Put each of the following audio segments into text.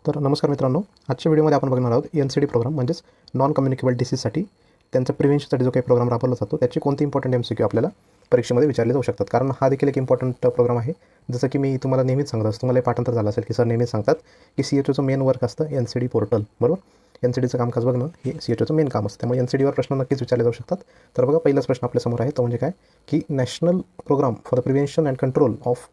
तर नमस्कार मित्रांनो, आजच्या व्हिडिओमध्ये आपण बघणार आहोत NCD प्रोग्राम म्हणजेच नॉन कम्युनिकेबल डिसीजसाठी त्यांचा प्रिव्हेन्शनसाठी जो काही प्रोग्राम राबवला जातो त्याची कोणती इम्पॉर्टंट MCQ आपल्याला परीक्षेमध्ये विचारले जाऊ शकतात. कारण हा देखील एक इम्पॉर्टंट प्रोग्राम आहे. जसं की मी तुम्हाला नेहमीच सांगत असतो, तुम्हाला पाठांतर झालं असेल की सर नेहमीच सांगतात की CHOचं मेन वर्क असतं NCD पोर्टल, बरोबर. NCDचं कामकाज बघणं हे CHOचं मेन काम असतं. त्यामुळे NCDवर प्रश्न नक्कीच विचारले जाऊ शकतात. तर बघा, पहिलाच प्रश्न आपल्यासमोर आहे तो म्हणजे काय की national programme for the prevention and control of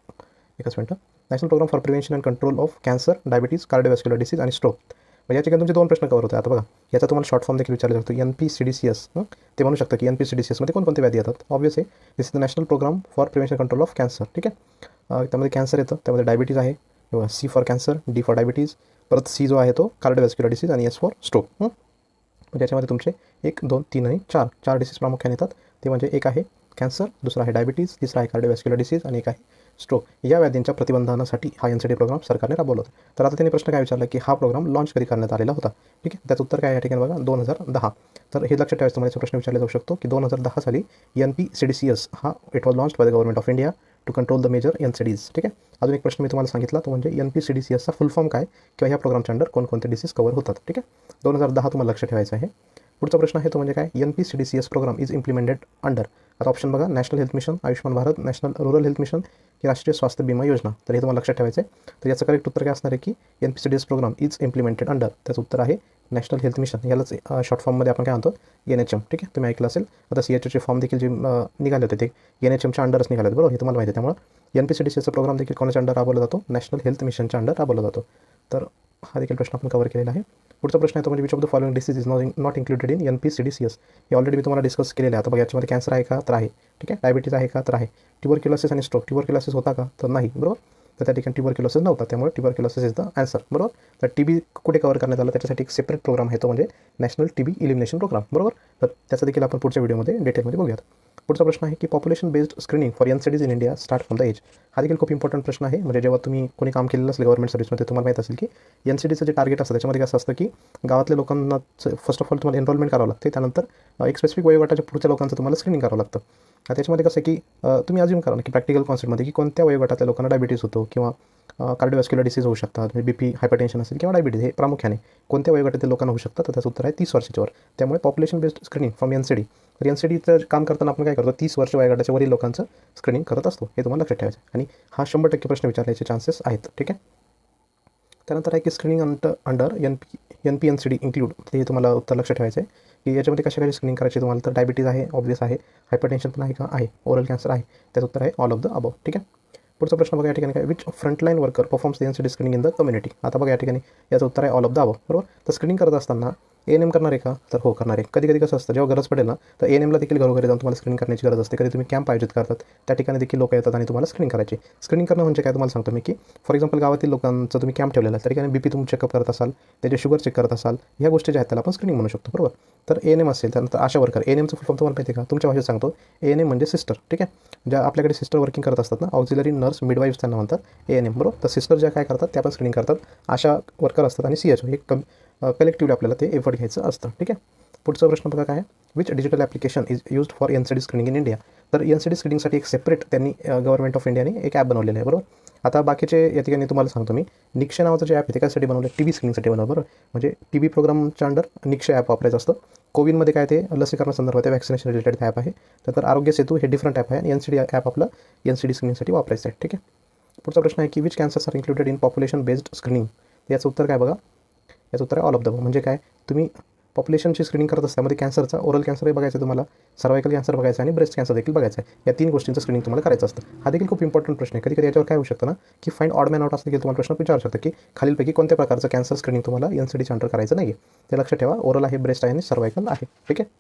एकच मिनटं national programme for prevention and control of cancer, diabetes, cardiovascular disease आणि स्ट्रोक. म्हणजे या ठिकाणी तुमचे दोन प्रश्न कवर होते. आता बघा, याचा तुम्हाला शॉर्ट फॉर्म देखील विचारला जातो NPCDCS. ते म्हणू शकता की NPCDCSमध्ये कोणकोणते व्याधी येतात. ऑब्वियस आहे, this is the national programme for prevention control of cancer. ठीक आहे, त्यामध्ये कॅन्सर येतं, त्यामध्ये डायबिटीज आहे, C for cancer, D for diabetes, परत C जो आहे तो कार्डिओव्हॅस्क्युलर डिसीज आणि S फॉर स्ट्रोक. म्हणजे याच्यामध्ये तुमचे 1, 2, 3 आणि 4 डिसीज प्रामुख्याने येतात. ते म्हणजे एक आहे कॅन्सर, दुसरा आहे डायबिटीज, तिसरा आहे कार्डिओव्हॅस्क्युलर डिसीज आणि एक आहे स्ट्रोक. या व्याधींच्या प्रतिबंधासाठी हा NCD प्रोग्राम सरकारने राबवला होता. तर आता त्यांनी प्रश्न काय विचारला की हा प्रोग्राम लॉन्च कधी करण्यात आलेला होता. ठीक आहे, त्याचं उत्तर काय या ठिकाणी बघा, 2010. तर हे लक्षात ठेवायचं, तुम्हाला प्रश्न विचारला जाऊ शकतो की 2010 साली NPCDCS हा it was launch by the government of India to control the major NCDs. ठीक आहे, अजून एक प्रश्न मी तुम्हाला सांगितला तो म्हणजे NPCDCSचा फुल फॉर्म काय किंवा या प्रोग्रामच्या अंडर कोणकोणते डिसीज कव्हर होतात. ठीक आहे, 2010 तुम्हाला लक्षात ठेवायचं आहे. पुढचा प्रश्न आहे तो म्हणजे काय, NPCDCS program is implemented under. आता ऑप्शन बघा, national health mission, Ayushman Bharat, national rural health mission की राष्ट्रीय स्वास्थ्य विमा योजना. तर हे तुम्हाला लक्षात ठेवायचं आहे. तर याचं करेक्ट उत्तर काय असणार आहे की NPCDCS program is implemented under. त्याचं उत्तर आहे नॅशनल हेल्थ मिशन. यालाच शॉर्ट फॉर्ममध्ये आपण काय म्हणतो, NHM. ठीक आहे, तुम्ही ऐकलं असेल. आता CHOचे फॉर्म देखील जे निघाले होते ते NHMच्या अंडरच निघाले होते, बरोबर. हे तुम्हाला माहिती आहे. त्यामुळे NPCDCSचा प्रोग्राम देखील कोणाच्या अंडर राबवला जातो, नॅशनल हेल्थ मिशनच्या अंडर राबवला जातो. तर हा देखील प्रश्न आपण कव्हर केलेला आहे. पुढचा प्रश्न आहे तो म्हणजे which of the following disease is not included in NPCDCS. हे ऑलरेडी मी तुम्हाला डिस्कस केलेलं आहे. आता बघा, याच्यामध्ये कॅन्सर आहे का, तर आहे. ठीक आहे, डायबिटीज आहे का, तर आहे. ट्युबरक्युलोसिस आणि स्ट्रोक, ट्युबरक्युलोसिस होता का, तर नाही, बरोबर. तर त्या ठिकाणी ट्युबरक्युलोसिस नव्हता, त्यामुळे ट्युबरक्युलोसिस इज द आन्सर, बरोबर. तर TB कुठे कव्हर करण्यात आलं, त्याच्यासाठी एक सेपरेट प्रोग्राम आहे तो म्हणजे नॅशनल TB इलिमिनेशन प्रोग्राम, बरोबर. तर त्याचा देखील आपण पुढच्या व्हिडिओमध्ये डिटेलमध्ये बघूयात. पुढचा प्रश्न आहे की population based screening for NCDs in India start from the age. हा देखील खूप इम्पॉर्टंट प्रश्न आहे. म्हणजे जेव्हा तुम्ही कोणी काम केलेलं असेल गव्हर्नमेंट सर्व्हिसमध्ये, तुम्हाला माहीत असेल की NCDचं जे टार्गेट असतं त्याच्यामध्ये कसं असतं की गावातल्या लोकांना फर्स्ट ऑफ ऑल तुम्हाला एनरोलमेंट करावं लागते. त्यानंतर एक स्पेसिफिक वयोगटाच्या पुढच्या लोकांचं तुम्हाला स्क्रीनिंग करावं लागतं. त्याच्यामध्ये कसं आहे की तुम्ही अज्यूम करा की प्रॅक्टिकल कॉन्सेप्टमध्ये की कोणत्या वयोगटातल्या लोकांना डायबिटीज होतो किंवा कार्डिओव्हॅस्क्युलर डिसीज होऊ शकतात, म्हणजे BP, हायपरटेन्शन असेल किंवा डायबिटीज, हे प्रामुख्याने कोणत्या वयोगटातील लोकांना होऊ शकतात. तर त्याचं उत्तर आहे 30 वर्षाच्यावर. त्यामुळे population based screening from NCD. तर NCDचं काम करताना आपण काय करतो, 30 वर्ष वयोगटाच्या वरील लोकांचं स्क्रीनिंग करत असतो. हे तुम्हाला लक्षात ठेवायचं आणि हा 100% प्रश्न विचारण्याचे चान्सेस आहेत. ठीक आहे, त्यानंतर आहे की स्क्रीनिंग अंडर NPNCD इन्क्लूड. हे तुम्हाला उत्तर लक्षात ठेवायचं आहे की याच्यामध्ये कशासाठी स्क्रीनिंग करायची तुम्हाला. तर डायबिटीज आहे, ऑब्वियस आहे. हायपरटेन्शन पण आहे का, आहे. ओरल कॅन्सर आहे. त्याचं उत्तर आहे ऑल ऑफ द अबव. ठीक आहे, पुढचा प्रश्न बघा या ठिकाणी काय, which frontline worker performs the NCD screening in the community. आता बघा या ठिकाणी याचं उत्तर आहे ऑल ऑफ द अबव, बरोबर. तर स्क्रीनिंग करत असताना ANM करणार आहे का, तर हो करणार आहे. कधी कधी कसं असतं, जेव्हा गरज पडेल ना, तर ANMला देखील घरोघरी जाऊन तुम्हाला स्क्रीनिंग करण्याची गरज असते. कधी तुम्ही कॅम्प आयोजित करतात, त्या ठिकाणी देखील लोक येतात आणि तुम्हाला स्क्रीनिंग करायची. स्क्रीनिंग करणं म्हणजे काय तुम्हाला सांगतो मी की फॉर एक्झाम्पल गावातील लोकांचं तुम्ही कॅम्प ठेवलेला आहे, त्या ठिकाणी BP तुम्ही चेकअप करत असाल, त्याचे शुगर चेक करत असाल, ह्या गोष्टी ज्या आहेत त्याला आपण स्क्रीनिंग म्हणू शकतो, बरोबर. तर ANM असेल, त्यानंतर आशा वर्कर. ANMचं फुल फॉर्म तुम्हाला माहिती आहे का, तुमच्या भाषेत सांगतो. ANM म्हणजे सिस्टर. ठीक आहे, ज्या आपल्याकडे सिस्टर वर्किंग करत असतात ना, ऑक्झिलरी नर्स मिडवाईफ्स त्यांना म्हणतात ANM, बरोबर. तर सिस्टर ज्या काय करतात त्या पण स्क्रीनिंग करतात. आशा वर्कर असतात आणि CHO हे कलेक्टिव्हली आपल्याला ते एफर्ट घ्यायचं असतं. ठीक आहे, पुढचा प्रश्न बघा काय आहे, which digital application is used for NCD screening in India. तर NCD स्क्रीनिंगसाठी एक सेपरेट त्यांनी गव्हर्नमेंट ऑफ इंडियाने एक ॲप बनवलेलं आहे, बरोबर. आता बाकीचे या ठिकाणी तुम्हाला सांगतो मी, निक्षय नावाचं जे ॲप आहे ते कशासाठी बनवलं, TB स्क्रीनिंगसाठी बनवलं, बरोबर. म्हणजे TB प्रोग्रामच्या अंडर निक्षय ॲप वापरायचं असतं. कोविडमध्ये काय ते लसीकरणासंदर्भात वॅक्सिनेशन रिलेटेड ॲप आहे. तर आरोग्य सेतू हे डिफरंट ॲप आहे आणि NCD ॲप आपलं NCD स्क्रीनिंगसाठी वापरायचं आहे. ठीक आहे, पुढचा प्रश्न आहे की which cancers are included in population based screening. याचं उत्तर काय बघा, याचं उत्तर आहे ऑल ऑफ द अबव. म्हणजे काय, तुम्ही पॉप्युलेशनची स्क्रीनिंग करत असता, त्यामध्ये कॅन्सरचा ओरल कॅन्सरही बघायचं आहे तुम्हाला, सर्वायकल कॅन्सर बघायचं आहे आणि ब्रेस्ट कॅन्सर देखील बघायचं आहे. या 3 गोष्टींचं स्क्रीनिंग तुम्हाला करायचं असतं. हा देखील खूप इम्पॉर्टंट प्रश्न आहे. कधी कधी याच्यावर काय होऊ शकतं ना की फाइंड ऑड मॅन आउट असं देखील तुम्हाला प्रश्न विचारू शकतं की खालीलपैकी कोणत्या प्रकारचं कॅन्सर स्क्रीनिंग तुम्हाला NCDच्या अंडर करायचं नाही आहे. ते लक्षात ठेवा, ओरल आहे, ब्रेस्ट आहे आणि सर्वायकल आहे. ठीक आहे,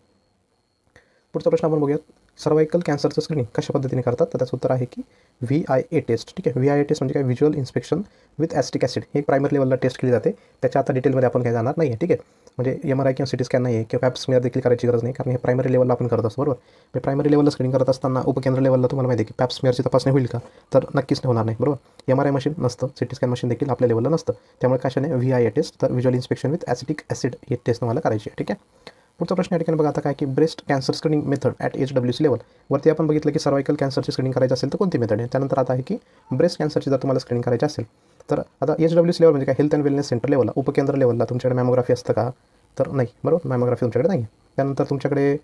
पुढचा प्रश्न आपण बघूयात, सर्वायकल कॅन्सरचं स्क्रीनिंग कशा पद्धतीने करतात. तर त्याचं उत्तर आहे की VIA टेस्ट. ठीक आहे, VIA टेस्ट म्हणजे काय, visual inspection with acetic acid. हे प्रायमरी लेवलला टेस्ट केली जाते. त्याच्या आता डिटेलमध्ये आपण काय जाणार नाही आहे. ठीक आहे, म्हणजे MRI किंवा CT स्कॅन नाही आहे किंवा पॅप स्मिअर देखील करायची गरज नाही, कारण हे प्रायमरी लेवलला आपण करत असतो, बरोबर. म्हणजे प्रायमरी लेवलला स्क्रीनिंग करत असताना उपकेंद्र लेवलला तुम्हाला माहिती आहे की पॅप स्मिअरची तपासणी होईल का, तर नक्कीच होणार नाही, बरोबर. MRI मशीन नसतं, CT स्कॅन मशीन देखील आपल्या लेवलला नसतं. त्यामुळे कशाने VIA टेस्ट, तर visual inspection with acetic acid ही टेस्ट तुम्हाला करायची आहे. ठीक आहे, पुढचा प्रश्न या ठिकाणी बघा आता काय की breast cancer screening method at HWC level. वरती आपण बघितलं की सर्वायकल कॅन्सरची स्क्रीनिंग करायची असेल तर कोणती मेथड आहे. त्यानंतर आता आहे की ब्रेस्ट कॅन्सरची जर तुम्हाला स्क्रीनिंग करायची असेल तर आता HWC लेवल म्हणजे काय, हेल्थ अँड वेलनेस सेंटर लेवलला, उपकेंद्र लेवलला तुमच्याकडे मॅमोग्राफी असतं का, तर नाही, बरोबर, मॅमोग्राफी तुमच्याकडे नाही. त्यानंतर तुमच्याकडे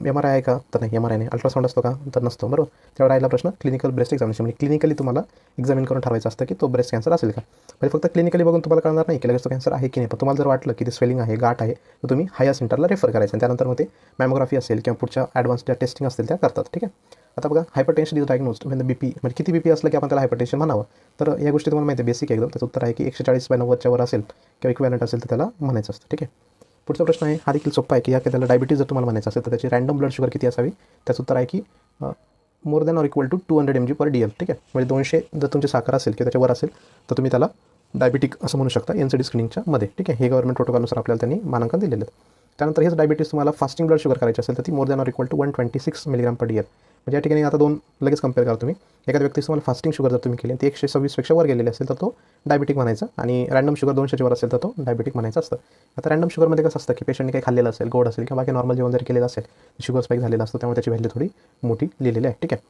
MRI आहे का, तर नाही, MRI नाही. अल्ट्रासाऊंड असतो का, तर नसतो, बरोबर. त्यावर राहिला प्रश्न क्लिनिकल ब्रेस्ट एक्झामिनेशन, म्हणजे क्लिनिकली तुम्हाला एक्झामिन करून ठरवायचं असतं की तो ब्रेस्ट कॅन्सर असेल का. म्हणजे फक्त क्लिनिकली बघून तुम्हाला कळणार नाही की लगेच तो कॅन्सर आहे की नाही. पण तुम्हाला जर वाटलं की ते स्वेलिंग आहे, गाठ आहे, तर तुम्ही हायर सेंटरला रेफर करायचं आणि त्यानंतर मग ते मॅमोग्राफी असेल किंवा पुढच्या ॲडव्हान्स ज्या टेस्टिंग असतील त्या करतात. ठीक आहे. आता बघा हायपरटेन्शन इज डायग्नोज्ड म्हणजे BP, म्हणजे किती BP असलं की आपण त्याला हायपरटेन्शन म्हणावं. तर या गोष्टी तुम्हाला माहिती आहे, बेसिक एकदम. त्याचं उत्तर आहे की 140/90 वर असेल किंवा इक्विव्हॅलंट असेल तर त्याला म्हणायचं असतं. ठीक आहे. पुढचा प्रश्न आहे, हा देखील सोपा आहे की या त्याला डायबिटीज जर तुम्हाला म्हणायचं असेल तर त्याची रँडम ब्लड शुगर किती असावी. त्याचं उत्तर आहे की more than or equal to 200 mg/dl. ठीक आहे. म्हणजे 200 जर तुमची साखर असेल किंवा त्याच्यावर असेल तर तुम्ही त्याला डायबिटिक असं म्हणू शकता NCD स्क्रीनिंगच्या मध्ये. ठीक आहे. हे गव्हर्नमेंट प्रोटोकॉलनुसार आपल्याला त्यांनी मानांकन दिलेलं आहे. त्यानंतर हेच डायबिटीज तुम्हाला फास्टिंग ब्लड शुगर करायची असेल तर ती more than or equal to 126 mg/dl. म्हणजे या ठिकाणी आता दोन लगेच कंपेअर करा तुम्ही. एखाद्या व्यक्तीस तुम्हाला फास्टिंग शुगर जर तुम्ही केली ती 126पेक्षा वर गेलेली असेल तर तो डायबिटिक म्हणायचा आणि रँडम शुगर 200च्या वर असेल तर तो डायबिटिक म्हणायचं असतं. आता रँडम शुगरमध्ये कसं असतं की पेशंटने काही खाल्लेलं असेल, गोड असेल किंवा बाकी नॉर्मल जेवण जरी केलेलं असेल, शुगर स्पाईक झालेला असतो, त्यामुळे त्याची व्हॅल्यू थोडी मोठी लिहिलेली आहे. ठीक आहे.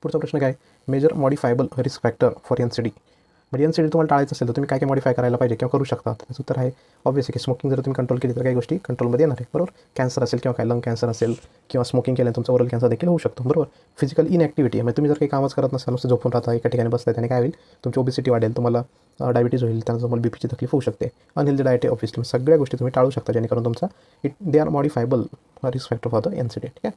पुढचा प्रश्न काय, major modifiable risk factor for NCD. म्हणजे NCD तुम्हाला टाळायचं असेल तर तुम्ही काय काय मॉडिफाय करायला पाहिजे किंवा करू शकता. त्याचं उत्तर आहे ऑब्व्हियसली की स्मोकिंग जर तुम्ही कंट्रोल केली तर काही गोष्टी कंट्रोलमध्ये येणार आहे, बरोबर. कॅन्सर असेल किंवा काय लंग कॅन्सर असेल किंवा स्मोकिंग केल्याने तुमचा ओरल कॅन्सर देखील होऊ शकतो, बरोबर. फिजिकल इनॅक्टिव्हिटी, म्हणजे तुम्ही जर काही कामच करत नसाल, नुसतं झोपून राहता, एका ठिकाणी बसताय, त्याने काय होईल, तुमची ओबेसिटी वाढेल, तुम्हाला डायबिटीज होईल, त्यानंतर तुम्हाला BPची तकलीफ होऊ शकते. अनहेल्दी डाएट आहे ऑब्व्हियसली, सगळ्या गोष्टी तुम्ही टाळू शकता जेणेकरून तुमचा they are modifiable risk factor for the NCD. ठीक आहे.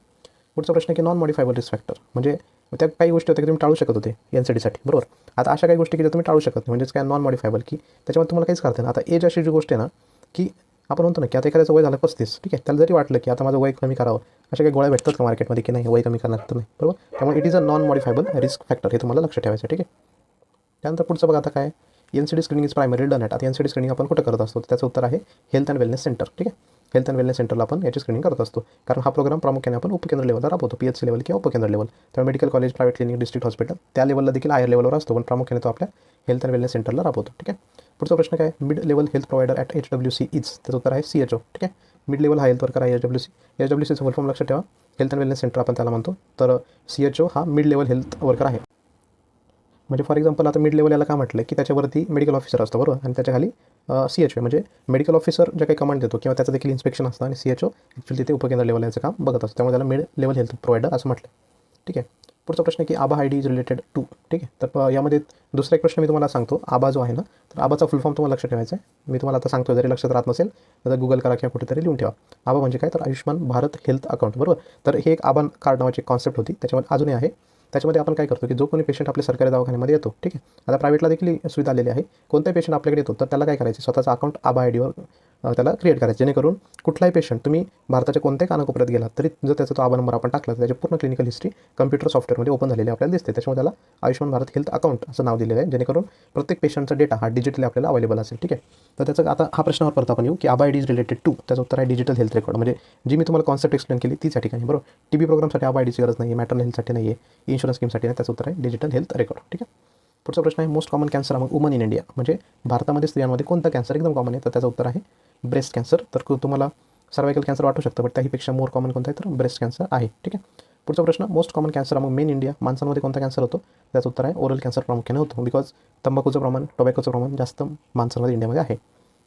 पुढचा प्रश्न की नॉन मॉडिफायबल रिस्क फॅक्टर, म्हणजे त्या काही गोष्टी होत्या की तुम्ही टाळू शकत होते NCDसाठी, बरोबर. आता अशा काही गोष्टी की ज्या तुम्ही टाळू शकत नाही, म्हणजेच काय नॉन मॉडिफायबल, की त्याच्यामध्ये तुम्हाला काहीच करता नाही. आता एज अशी जी गोष्ट आहे ना की आपण म्हणतो ना की आता एखाद्याचं वय झालं 35, ठीक आहे, त्याला जरी वाटलं की आता माझं वय कमी करावं, अशा काही गोळ्या भेटतात का मार्केटमध्ये की नाही वय कमी करणार तर नाही, बरोबर. त्यामुळे it is a non modifiable risk factor, हे तुम्हाला लक्ष ठेवायचं. ठीक आहे. त्यानंतर पुढचं बघा आता काय, NCD screening is primary done at. आता NCD स्क्रीनिंग आपण कुठं करत असतो, त्याचं उत्तर आहे हेल्थ अँड वेलनेस सेंटर. ठीक आहे. हेल्थ अँड वेलनेस सेंटरला आपण याची स्क्रीनिंग करत असतो, कारण हा प्रोग्राम प्रामुख्याने आपण उपकेंद्र लेवलला राबवतो, PHC लेवल किंवा उपकेंद्र लेवल. त्यामुळे medical college, private clinic, district hospital त्या लेवलला देखील हायर लेवलवर असतो, पण प्रामुख्याने तो आपल्या हेल्थ अँड वेलनेस सेंटरला राबवतो. ठीक आहे. पुढचा प्रश्न काय, mid level health provider at HWC is. त्याचं उत्तर आहे CHO. ठीक आहे. मिड लेवल हा हेल्थ वर्कर आहे HWC. HWCचं फुल फॉर्म लक्षात ठेवा, हेल्थ अँड वेलनेस सेंटर आपण त्याला म्हणतो. तर CHO हा मिड लेवल हेल्थ वर्कर आहे. म्हणजे फॉर एक्झाम्पल आता मिड लेवल याला काय म्हटलं की त्याच्यावरती मेडिकल ऑफिसर असतो, बरोबर, आणि त्याच्याखाली CHO म्हणजे मेडिकल ऑफिसर जे काही कमांड देतो किंवा त्याचं देखील इन्स्पेक्शन असतं, आणि CHO ॲक्च्युअली तिथे उपकेंद्र लेवल याचं काम बघत असतं, त्यामुळे त्याला मिड लेवल हेल्थ प्रोव्हायडर असं म्हटलं. ठीक आहे. पुढचा प्रश्न आहे की आबा ID इज रिलेटेड टू. ठीक आहे. तर यामध्ये दुसरा एक प्रश्न मी तुम्हाला सांगतो, आबा जो आहे ना, तर आबाचा फुल फॉर्म तुम्हाला लक्ष ठेवायचा आहे. मी तुम्हाला आता सांगतो, जरी लक्षात राहत नसेल तर गुगल करा किंवा कुठेतरी लिहून ठेवा. आबा म्हणजे काय, तर आयुष्यमान भारत हेल्थ अकाउंट, बरोबर. तर हे एक आबा कार्ड नावाची कॉन्सेप्ट होती, त्याच्यामध्ये अजूनही आहे. त्याच्यामध्ये आपण काय करतो की जो कोणी पेशंट आपल्या सरकारी दवाखान्यामध्ये येतो, ठीक आहे, आता प्रायव्हेटला देखील ही सुविधा आलेली आहे, कोणताही पेशंट आपल्याकडे येतो तर त्याला काय करायचं, स्वतःचं अकाउंट आबा IDवर त्याला क्रिएट करायचं, जेणेकरून कुठलाही पेशंट तुम्ही भारताच्या कोणत्याही कानाकोपऱ्यात गेला तरी जर त्याचा तो आबा नंबर आपण टाकला तर त्याची पूर्ण क्लिनिकल हिस्ट्री कम्प्युटर सॉफ्टवेअरमध्ये ओपन झालेली आपल्याला दिसते. त्याच्यामुळे त्याला आयुष्यमान भारत हेल्थ अकाउंट असं नाव दिलेलं आहे, जेणेकरून प्रत्येक पेशंटचा डेटा हा डिजिटली आपल्याला अवेलेबल असेल. ठीक आहे. तर त्याचं आता हा प्रश्नावर परत आपण येऊ की आबा ID इज रिलेटेड टू. त्याचं उत्तर आहे डिजिटल हेल्थ रेकॉर्ड. म्हणजे जी मी तुम्हाला कॉन्सेप्ट एक्सप्लेन केली तीच या ठिकाणी, बरोबर. TB प्रोग्रामसाठी आबा IDची गरज नाही आहे, मॅटर्नल हेल्थसाठी नाही आहे, इन्शुरन्स स्कीमसाठी नाही. त्याचं उत्तर आहे डिजिटल हेल्थ रेकॉर्ड. ठीक आहे. पुढचा प्रश्न आहे most common cancer among woman in India. म्हणजे भारतामध्ये स्त्रियांमध्ये कोणता कॅन्सर एकदम कॉमन आहे, तर त्याचं उत्तर आहे ब्रेस्ट कॅन्सर. तर तुम्हाला सर्वायकल कॅन्सर वाटू शकतं, बट त्याहीपेक्षा मोर कॉमन कोणता आहे, तर ब्रेस्ट कॅन्सर आहे. ठीक आहे. पुढचा प्रश्न, most common cancer among main India. माणसांमध्ये कोणता कॅन्सर होतो, त्याचं उत्तर आहे ओरल कॅन्सर प्रामुख्याने होतो, बिकॉज तंबाखूचं प्रमाण, टोबॅकोचं प्रमाण जास्त माणसांमध्ये इंडियामध्ये आहे.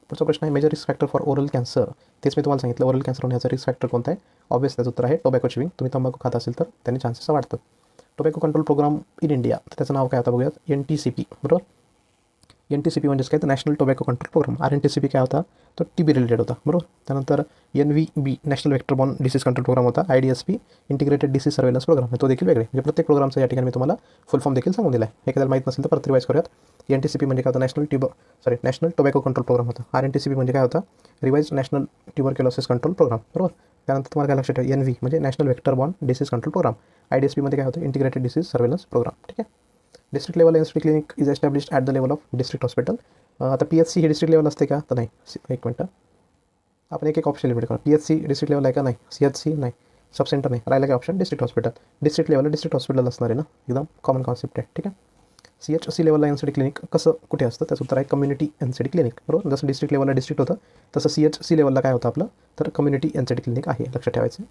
पुढचा प्रश्न आहे major risk factor for oral cancer. तेच मी तुम्हाला सांगितलं, ओरल कॅन्सर होण्याचा रिस्क फॅक्टर कोणता आहे, ऑब्वियस त्याचं उत्तर आहे टोबॅको च्युइंग. तुम्ही तंबाखू खात असेल तर त्यांनी चान्सेस वाढतात. Tobacco control program in India, तर त्याचं नाव काय होतं बघूयात, NTCP, बरोबर. NTCP म्हणजेच काय, तर national tobacco control program. RNTCP काय होता, तो TB रिलेटेड होता, बरोबर. त्यानंतर NVB national vector borne disease control program होता. IDSP integrated disease surveillance program, तो देखील वेगळे. म्हणजे प्रत्येक प्रोग्रामचा या ठिकाणी मी तुम्हाला फुल फॉर्म देखील सांगून दिला आहे. एखाद्याला माहीत नसेल तर परत रिवाइज करूयात. NTCP म्हणजे काय होता, नॅशनल टोबॅको कंट्रोल प्रोग्राम होता. RNTCP म्हणजे काय होता, revise national tuberculosis control program, बरोबर. त्यानंतर तुम्हाला काय लक्षात ठेवा, NV म्हणजे national vector borne disease control program. IDSP मध्ये काय होतं, इंटिग्रेटेड डिसीज सर्वेलन्स प्रोग्राम. ठीक आहे. District level NCD clinic is established at the level of district hospital. आता PHC हे डिस्ट्रिक्ट लेवल असते का, तर नाही. एक मिनटं, आपण एक ऑप्शन लिमिट करू. PHC डिस्ट्रिक्ट लेवल आहे का, नाही. CHC नाही. सब सेंटर नाही. राहिला काय option, district hospital. District level district hospital असणार आहे ना, एकदम कॉमन कॉन्सेप्ट आहे. ठीक आहे. CHC लेवलला NCD क्लिनिक कसं कुठे असतं, त्याचं उत्तर आहे कम्युनिटी NCD क्लिनिक. बरोबर, जसं डिस्ट्रिक्ट लेवलला डिस्ट्रिक्ट होतं तसं CHC लेवलला काय होतं आपलं, तर कम्युनिटी NCD क्लिनिक आहे, लक्षात ठेवायचं.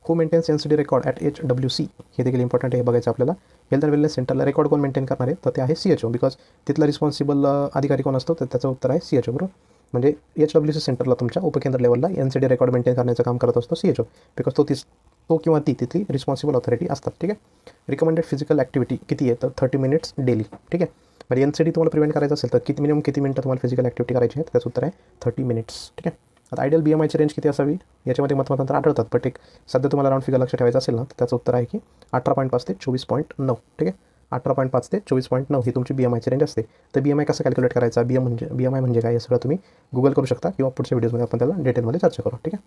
Who maintains NCD record at HWC, हे देखील इम्पॉर्टंट आहे, हे बघायचं आपल्याला. हेल्थ अँड वेलनेस सेंटरला रेकॉर्ड कोण मेंटेन करणार आहे, तर ते आहे CHO, बिकॉज तिथला रिस्पॉन्सिबल अधिकारी कोण असतो, तर त्याचं उत्तर आहे CHO. बरोबर, म्हणजे HWC सेंटरला तुमच्या उपकेंद्र लेवलला NCD रेकॉर्ड मेंटेन करण्याचं काम करत असतो CHO, बिकॉज तो किंवा ती तिथली रिस्पॉन्सिबल ऑथॉरिटी असतात. ठीक आहे. रिकमेंडेड फिजिकल ॲक्टिव्हिटी किती आहे, तर 30 मिनिट्स डेली. ठीक आहे. म्हणजे NCD तुम्हाला प्रिव्हेंट करायचं असेल तर किती मिनिटं तुम्हाला फिजिकल ॲक्टिव्हिटी करायची आहे, त्याचं उत्तर आहे 30 मिनिट्स. ठीक आहे. आता आयडियल BMIची रेंज किती असावी, याच्यामध्ये मतमतांतर आढळतात, बट एक सध्या तुम्हाला राऊंड फिगर लक्षात ठेवायचं असेल ना, तर त्याचं उत्तर आहे की 18.5 ते 24.9. ठीक आहे. 18.5 ते 24.9 ही तुमची BMIची रेंज असते. तर BMI कसं कॅल्क्युलेट करायचा, BMI म्हणजे काय, हे सगळं तुम्ही गुगल करू शकता किंवा पुढच्या व्हिडिओमध्ये आपण त्याला डिटेलमध्ये चर्चा करू. ठीक आहे.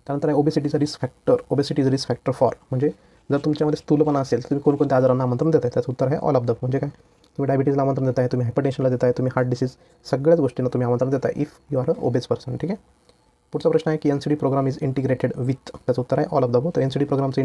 त्यानंतर आहे ओबेसिटीचा risk factor. Obesity is risk factor for, म्हणजे जर तुमच्यामध्ये स्थूलपणा असेल तुम्ही कोणकोणत्या आजारांना आमंत्रण देताय, त्याचं उत्तर आहे ऑल ऑफ द. म्हणजे काय, तुम्ही डायबिटीजला आमंत्रण देताय, तुम्ही हायपरटेन्शनला देताय, तुम्ही हार्ट डिसीज, सगळ्याच गोष्टींना तुम्ही आमंत्रण देताय if you are a obese person. ठीक आहे. पुढचा प्रश्न आहे की NCD program is integrated with, त्याचं उत्तर आहे ऑल ऑफ द अबोव. तर NCD प्रोग्रामचं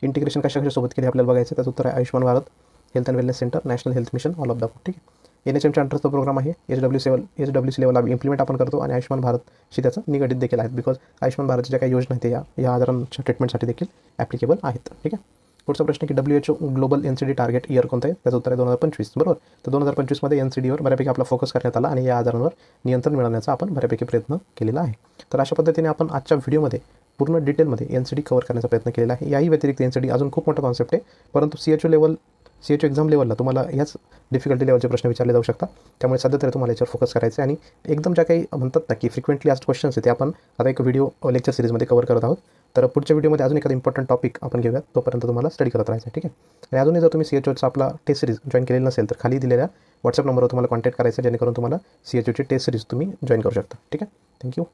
इंटिग्रेशन कशासोबत केली आपल्याला बघायचं, त्याचं उत्तर आहे Ayushman Bharat, health and wellness center, national health mission, all of the above. ठीक आहे. NHMच्या अंडरचा प्रोग्राम आहे, HWC लेवलला इम्प्लिमेंट आपण करतो आणि आयुष्मान भारतशी त्याचं निगडीत देखील आहेत, बिकॉज आयुष्मान भारतच्या ज्या काही योजना आहेत या आजारांच्या ट्रीटमेंटसाठी देखील ॲप्लिकेबल आहेत. ठीक आहे. पुढचा प्रश्न की WHO global NCD target year कोणतं आहे, त्याचं उत्तर आहे 2025. बरोबर, तर 2025मध्ये NCDवर बऱ्यापैकी आपला फोकस करण्यात आला आणि या आजारांवर नियंत्रण मिळवण्याचा आपण बऱ्यापैकी प्रयत्न केलेला आहे. तर अशा पद्धतीने आपण आजच्या व्हिडिओमध्ये पूर्ण डिटेलमध्ये NCD कव्हर करण्याचा प्रयत्न केलेला आहे. याही व्यतिरिक्त NCD अजून खूप मोठा कॉन्सेप्ट आहे, परंतु CHO एक्झाम लेवलला तुम्हाला याच डिफिकल्टी लेवलचे प्रश्न विचारले जाऊ शकतात. त्यामुळे सध्या तरी तुम्हाला याच्यावर फोकस करायचं आहे आणि एकदम ज्या काही म्हणतात ना की फ्रिक्वेंटली आस्क्ड क्वेश्चन्स आहेत ते आपण आता एक व्हिडिओ लेक्चर सिरीजमध्ये कव्हर करत आहोत. तर पुढच्या व्हिडिओमध्ये अजून एखादा इम्पॉर्टंट टॉपिक आपण घेऊयात, तोपर्यंत तुम्हाला स्टडी करत राहायचं. ठीक आहे. आणि अजूनही जर तुम्ही CHOचा आपला टेस्ट सिरीज जॉईन केलेला नसेल तर खाली दिलेल्या व्हॉट्सअप नंबरवर तुम्हाला कॉन्टॅक्ट करायचं, जेणेकरून तुम्हाला CHOची टेस्ट सिरीज तुम्ही जॉईन करू शकता. ठीक आहे. थँक्यू.